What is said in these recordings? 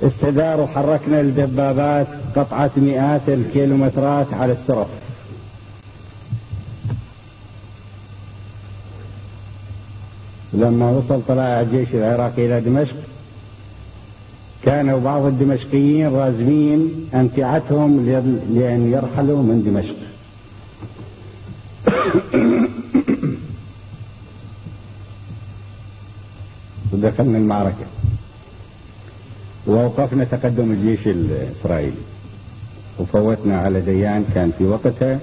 استدار وحركنا الدبابات قطعت مئات الكيلومترات على السرف. لما وصل طلائع الجيش العراقي إلى دمشق كانوا بعض الدمشقيين رازمين أمتعتهم لأن يرحلوا من دمشق. ودخلنا المعركة ووقفنا تقدم الجيش الإسرائيلي وفوتنا على ديان كان في وقتها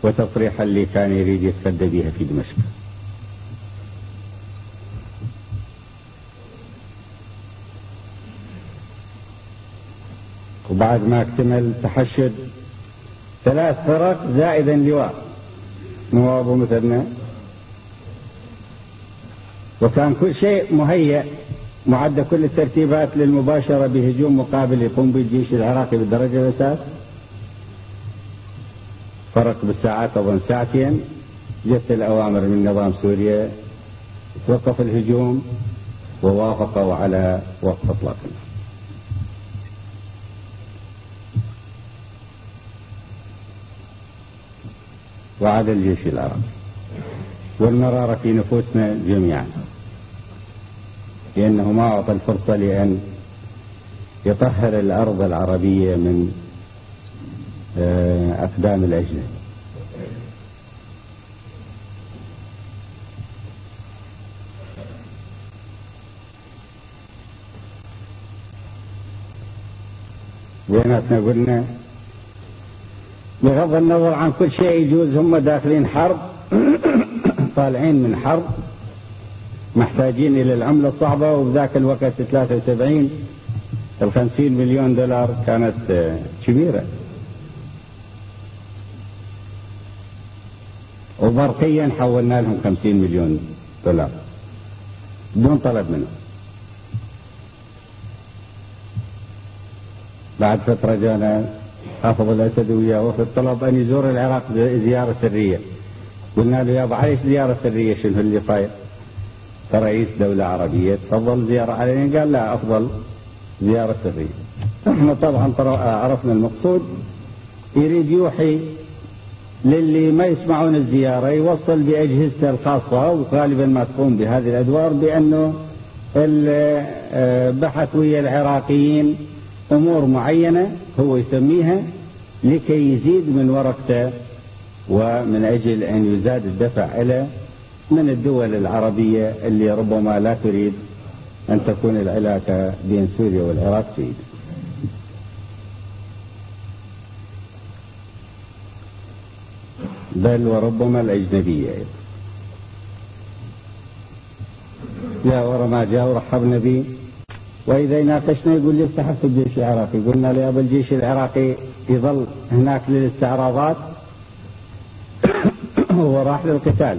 وتصريح اللي كان يريد يتفدى بها في دمشق. وبعد ما اكتمل تحشد 3 فرق زائدا لواء نواب ومثنى، وكان كل شيء مهيأ معد كل الترتيبات للمباشرة بهجوم مقابل يقوم به الجيش العراقي بالدرجة الأساس. فرق بالساعات أظن ساعتين جت الأوامر من نظام سوريا توقف الهجوم ووافقوا على وقف إطلاق النار. وعاد الجيش العراقي والمرارة في نفوسنا جميعا لأنه ما أعطى الفرصة لأن يطهر الأرض العربية من أقدام الأجنبي. بيناتنا قلنا بغض النظر عن كل شيء يجوز هم داخلين حرب طالعين من حرب محتاجين إلى العملة الصعبة، وبذاك الوقت 73 ال50 مليون دولار كانت كبيرة، وبرقيا حولنا لهم 50 مليون دولار بدون طلب منهم. بعد فترة جانا حافظ الأسد وياه وفد طلب أن يزور العراق زيارة سرية. قلنا له يا أبو علي زيارة سرية شنو اللي صاير؟ كرئيس دولة عربية تفضل زيارة علينا. قال لا أفضل زيارة سرية. احنا طبعا عرفنا المقصود، يريد يوحي للي ما يسمعون الزيارة يوصل بأجهزته الخاصة وغالبا ما تقوم بهذه الأدوار بأنه بحث ويا العراقيين أمور معينة هو يسميها لكي يزيد من ورقته ومن أجل أن يزاد الدفع إلى من الدول العربية اللي ربما لا تريد أن تكون العلاقة بين سوريا والعراق جيدة. بل وربما الأجنبية أيضا. جاء ورا ما جاء ورحبنا به، وإذا ناقشنا يقول لي استحفت الجيش العراقي. قلنا له يا أبا الجيش العراقي يظل هناك للاستعراضات هو راح للقتال.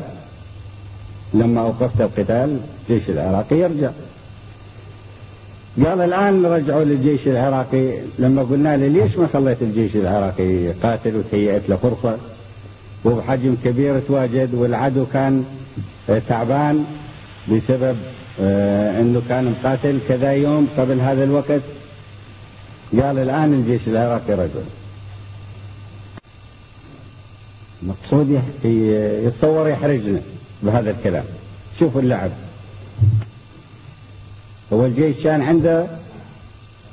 لما أوقفت القتال الجيش العراقي يرجع. قال الآن رجعوا للجيش العراقي. لما قلنا له ليش ما خليت الجيش العراقي يقاتل وتهيأت له فرصة وبحجم كبير تواجد والعدو كان تعبان بسبب انه كان مقاتل كذا يوم قبل هذا الوقت. قال الآن الجيش العراقي رجع. مقصود يتصور يحرجنا بهذا الكلام. شوفوا اللعب. هو الجيش كان عنده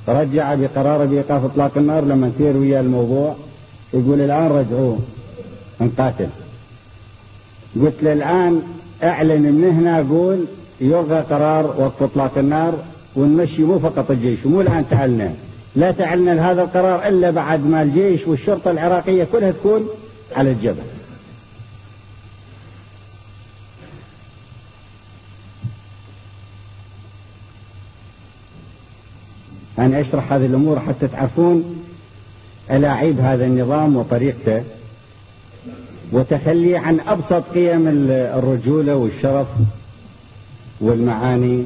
رجع بقرار بإيقاف إطلاق النار. لما نثير ويا الموضوع يقول الآن رجعوه نقاتل. قلت له الآن اعلن من هنا، قول يلغى قرار وقف إطلاق النار ونمشي مو فقط الجيش ومو الآن تعلنا، لا تعلنا لهذا القرار إلا بعد ما الجيش والشرطة العراقية كلها تكون على الجبل. أنا أشرح هذه الأمور حتى تعرفون ألاعيب هذا النظام وطريقته وتخليه عن أبسط قيم الرجولة والشرف والمعاني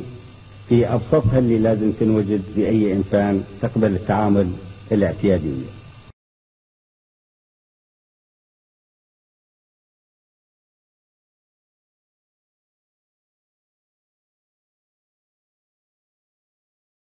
في أبسطها اللي لازم تنوجد في أي إنسان تقبل التعامل الاعتيادي.